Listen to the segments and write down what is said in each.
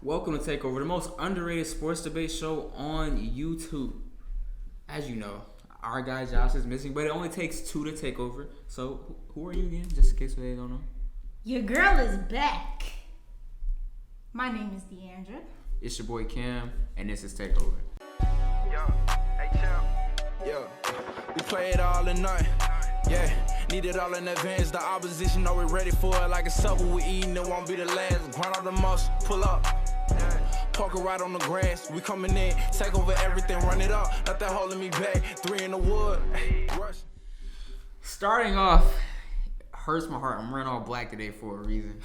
Welcome to Takeover, the most underrated sports debate show on YouTube. As you know, our guy Josh is missing, but it only takes two to take over. So, who are you again, just in case they don't know? Your girl is back. My name is Deandra. It's your boy Cam, and this is Takeover. Yo, hey champ. Yo, we play it all in night. Yeah, need it all in advance. The opposition know we're ready for it. Like a supper we eating, it won't be the last. Grind all the muscle, pull up. Yeah. Parker right on the grass. We coming in, take over everything, run it up. Nothing holding me back. 3 in the wood. Rush. Starting off, hurts my heart. I'm wearing all black today for a reason.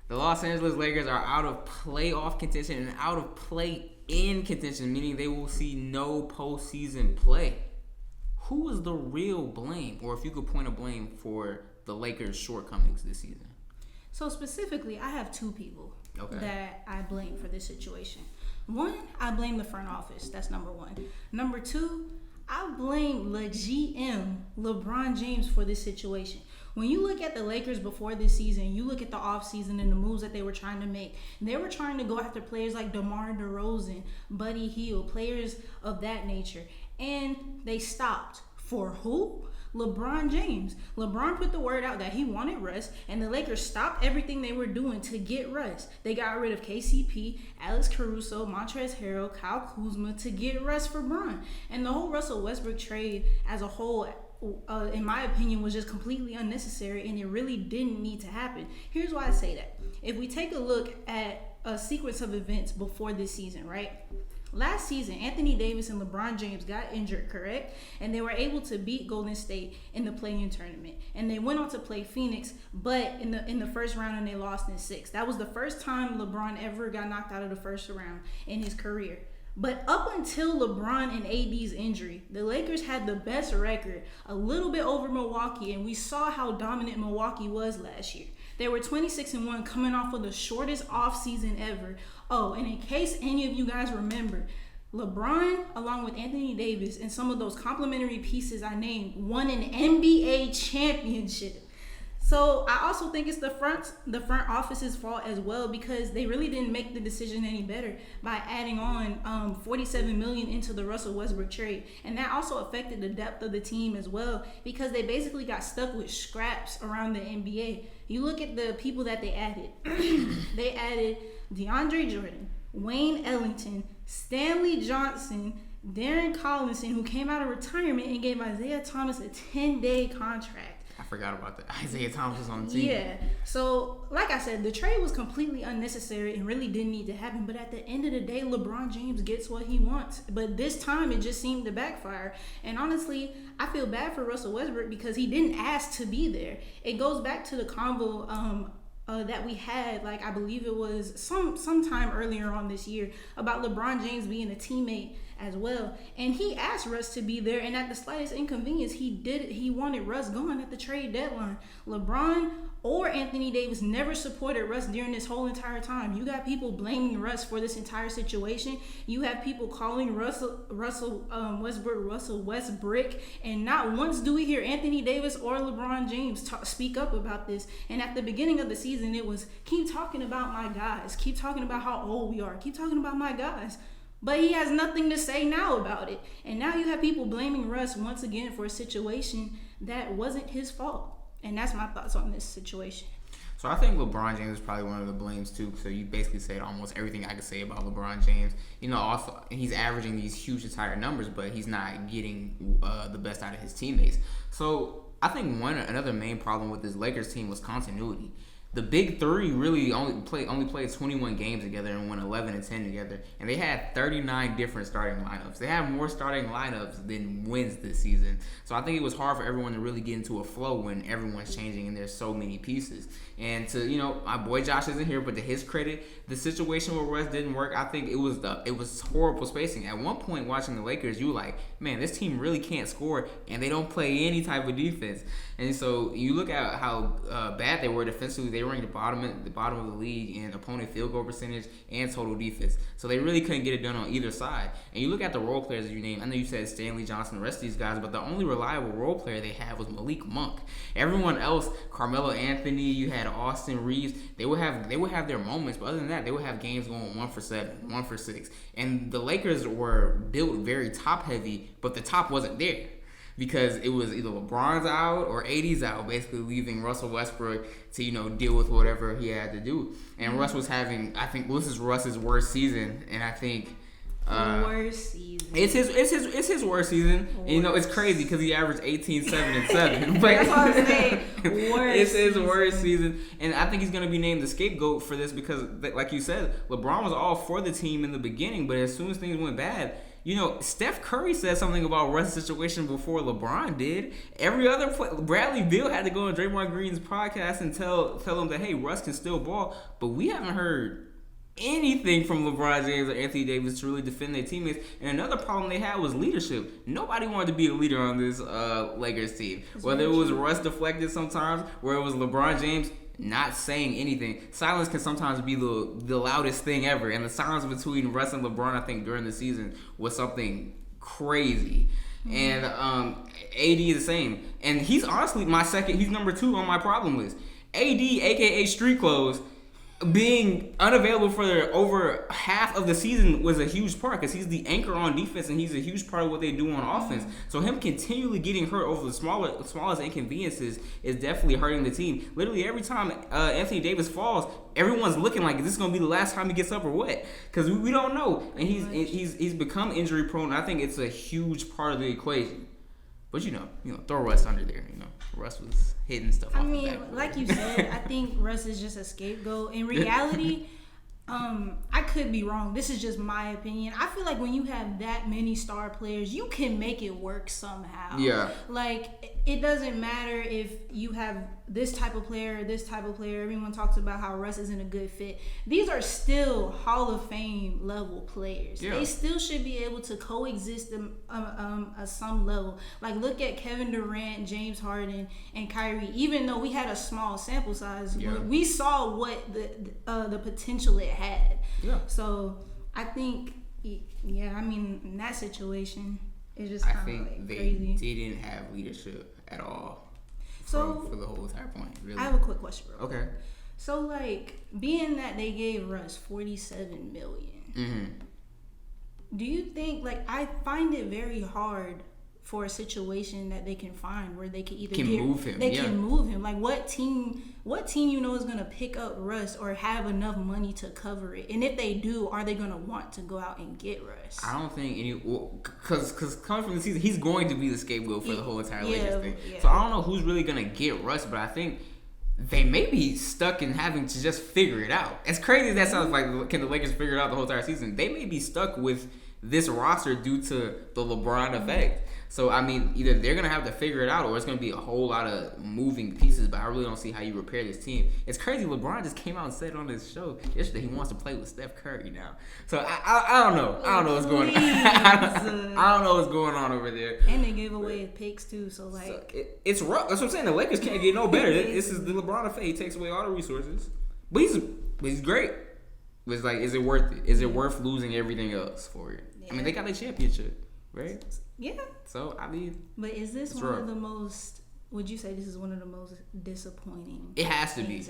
The Los Angeles Lakers are out of playoff contention and out of play-in contention, meaning they will see no postseason play. Who is the real blame, or if you could point a blame for the Lakers' shortcomings this season? So specifically, I have two people that I blame for this situation. One, I blame the front office. That's number one. Number two, I blame the GM, LeBron James, for this situation. When you look at the Lakers before this season, you look at the offseason and the moves that they were trying to make. They were trying to go after players like DeMar DeRozan, Buddy Hield, players of that nature. And they stopped. For who? LeBron James. LeBron put the word out that he wanted rest, and the Lakers stopped everything they were doing to get rest. They got rid of KCP, Alex Caruso, Montrezl Harrell, Kyle Kuzma to get rest for Bron. And the whole Russell Westbrook trade as a whole, in my opinion, was just completely unnecessary, and it really didn't need to happen. Here's why I say that. If we take a look at a sequence of events before this season, right? Last season, Anthony Davis and LeBron James got injured, correct? And they were able to beat Golden State in the play-in tournament. And they went on to play Phoenix, but in the first round, and they lost in 6. That was the first time LeBron ever got knocked out of the first round in his career. But up until LeBron and AD's injury, the Lakers had the best record, a little bit over Milwaukee, and we saw how dominant Milwaukee was last year. They were 26-1 coming off of the shortest offseason ever. Oh, and in case any of you guys remember, LeBron, along with Anthony Davis and some of those complimentary pieces I named, won an NBA championship. So I also think it's the front office's fault as well, because they really didn't make the decision any better by adding on $47 million into the Russell Westbrook trade, and that also affected the depth of the team as well, because they basically got stuck with scraps around the NBA. You look at the people that they added. They added DeAndre Jordan, Wayne Ellington, Stanley Johnson, Darren Collinson, who came out of retirement, and gave Isaiah Thomas a 10-day contract. I forgot about that. Isaiah Thomas was on the team. Yeah. So, like I said, the trade was completely unnecessary and really didn't need to happen. But at the end of the day, LeBron James gets what he wants. But this time, it just seemed to backfire. And honestly, I feel bad for Russell Westbrook because he didn't ask to be there. It goes back to the convo that we had, like I believe it was sometime earlier on this year, about LeBron James being a teammate as well, and he asked Russ to be there, and at the slightest inconvenience, he wanted Russ gone at the trade deadline. LeBron or Anthony Davis never supported Russ during this whole entire time. You got people blaming Russ for this entire situation. You have people calling Russell Westbrook, and not once do we hear Anthony Davis or LeBron James speak up about this. And at the beginning of the season, it was, keep talking about my guys, keep talking about how old we are, keep talking about my guys. But he has nothing to say now about it. And now you have people blaming Russ once again for a situation that wasn't his fault. And that's my thoughts on this situation. So I think LeBron James is probably one of the blames too. So you basically said almost everything I could say about LeBron James. You know, also he's averaging these huge entire numbers, but he's not getting the best out of his teammates. So I think another main problem with this Lakers team was continuity. The big three really only played 21 games together and won 11-10 together, and they had 39 different starting lineups. They have more starting lineups than wins this season. So I think it was hard for everyone to really get into a flow when everyone's changing and there's so many pieces. And to, my boy Josh isn't here, but to his credit, the situation where Russ didn't work, I think it was horrible spacing. At one point watching the Lakers, you were like, man, this team really can't score, and they don't play any type of defense. And so you look at how bad they were defensively. they ranked the bottom of the league in opponent field goal percentage and total defense. So they really couldn't get it done on either side. And you look at the role players that you named. I know you said Stanley Johnson, the rest of these guys, but the only reliable role player they had was Malik Monk. Everyone else, Carmelo Anthony, you had Austin Reeves. They would have their moments, but other than that, they would have games going 1 for 7, 1 for 6. And the Lakers were built very top heavy, but the top wasn't there. Because it was either LeBron's out or AD's out, basically leaving Russell Westbrook to, deal with whatever he had to do. And Russ was having, I think, this is Russ's worst season, and I think worst season. It's his worst season. And, it's crazy because he averaged 18, 7, and 7. But that's what I'm saying. It's his worst season, and I think he's gonna be named the scapegoat for this because, like you said, LeBron was all for the team in the beginning, but as soon as things went bad. Steph Curry said something about Russ' situation before LeBron did. Every other Bradley Beal had to go on Draymond Green's podcast and tell him that, hey, Russ can still ball. But we haven't heard anything from LeBron James or Anthony Davis to really defend their teammates. And another problem they had was leadership. Nobody wanted to be a leader on this Lakers team. Whether it was Russ deflected sometimes, where it was LeBron James not saying anything. Silence can sometimes be the loudest thing ever. And the silence between Russ and LeBron, I think, during the season was something crazy. And AD is the same. And he's honestly he's number 2 on my problem list. AD, a.k.a. Street Clothes, being unavailable for over half of the season was a huge part because he's the anchor on defense and he's a huge part of what they do on offense. So him continually getting hurt over the smallest inconveniences is definitely hurting the team. Literally every time Anthony Davis falls, everyone's looking like, is this going to be the last time he gets up or what? Because we don't know. And he's become injury prone. I think it's a huge part of the equation. But throw Russ under there. Russ was hitting stuff off the backboard. Like you said, I think Russ is just a scapegoat. In reality, I could be wrong. This is just my opinion. I feel like when you have that many star players, you can make it work somehow. Yeah. Like, it doesn't matter if you have this type of player or this type of player. Everyone talks about how Russ isn't a good fit. These are still Hall of Fame level players. Yeah. They still should be able to coexist at some level. Like, look at Kevin Durant, James Harden, and Kyrie. Even though we had a small sample size, we saw what the potential it had. Yeah. So I think, in that situation, it's just kind of crazy. I think they didn't have leadership at all. So for the whole entire point, really. I have a quick question, bro. Okay. So, being that they gave Russ $47 million, do you think, I find it very hard for a situation that they can find where they can either move him. They can move him. Like, what team is going to pick up Russ or have enough money to cover it? And if they do, are they going to want to go out and get Russ? I don't think because coming from the season, he's going to be the scapegoat for the whole entire Lakers thing. Yeah. So I don't know who's really going to get Russ, but I think they may be stuck in having to just figure it out. As crazy as that sounds, like, can the Lakers figure it out the whole entire season? They may be stuck with this roster due to the LeBron effect. So, either they're going to have to figure it out or it's going to be a whole lot of moving pieces, but I really don't see how you repair this team. It's crazy. LeBron just came out and said on his show yesterday he wants to play with Steph Curry now. So, I don't know. I don't know what's going on. I don't know what's going on over there. And they gave away picks, too. So it's rough. That's what I'm saying. The Lakers can't get no better. This is the LeBron effect. He takes away all the resources. But he's great. It's is it worth it? Is it worth losing everything else for it? Yeah. They got a championship, right? Yeah. So, But is this one of the most, would you say this is one of the most disappointing? It has to be.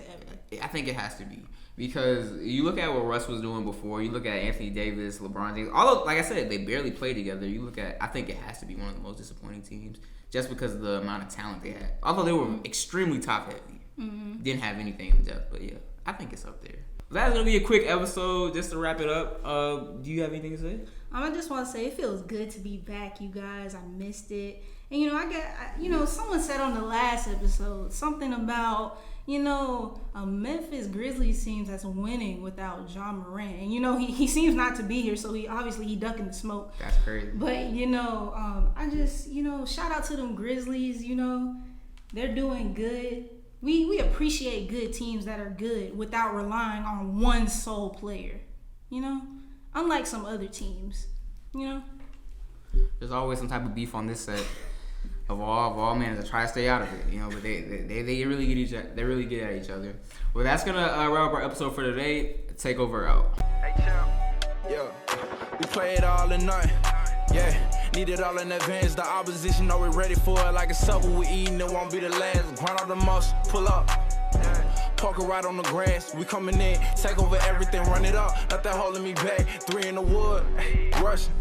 I think it has to be. Because you look at what Russ was doing before, you look at Anthony Davis, LeBron James, although, like I said, they barely play together. You look at, I think it has to be one of the most disappointing teams just because of the amount of talent they had. Although they were extremely top heavy. Mm-hmm. Didn't have anything in depth, but yeah, I think it's up there. That's going to be a quick episode just to wrap it up. Do you have anything to say? I just want to say it feels good to be back, you guys. I missed it. And, someone said on the last episode something about, a Memphis Grizzlies team that's winning without John Morant. And, he seems not to be here, so he ducking the smoke. That's crazy. But, I just, shout out to them Grizzlies, they're doing good. We appreciate good teams that are good without relying on one sole player, unlike some other teams, There's always some type of beef on this set. of all managers. I try to stay out of it, you know. But they really get each other. They really get at each other. Well, that's gonna wrap up our episode for today. Takeover out. Hey, champ. Yeah, we play it all in night. Yeah, need it all in advance. The opposition know we're ready for it. Like a supper we eating, it won't be the last. Grind all the muscle, pull up. Parker right on the grass. We coming in, take over everything, run it up. Nothing holding me back. 3 in the wood, rushing.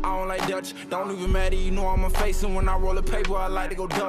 I don't like Dutch, don't even matter. You know I'm a face, and when I roll a paper, I like to go Dutch.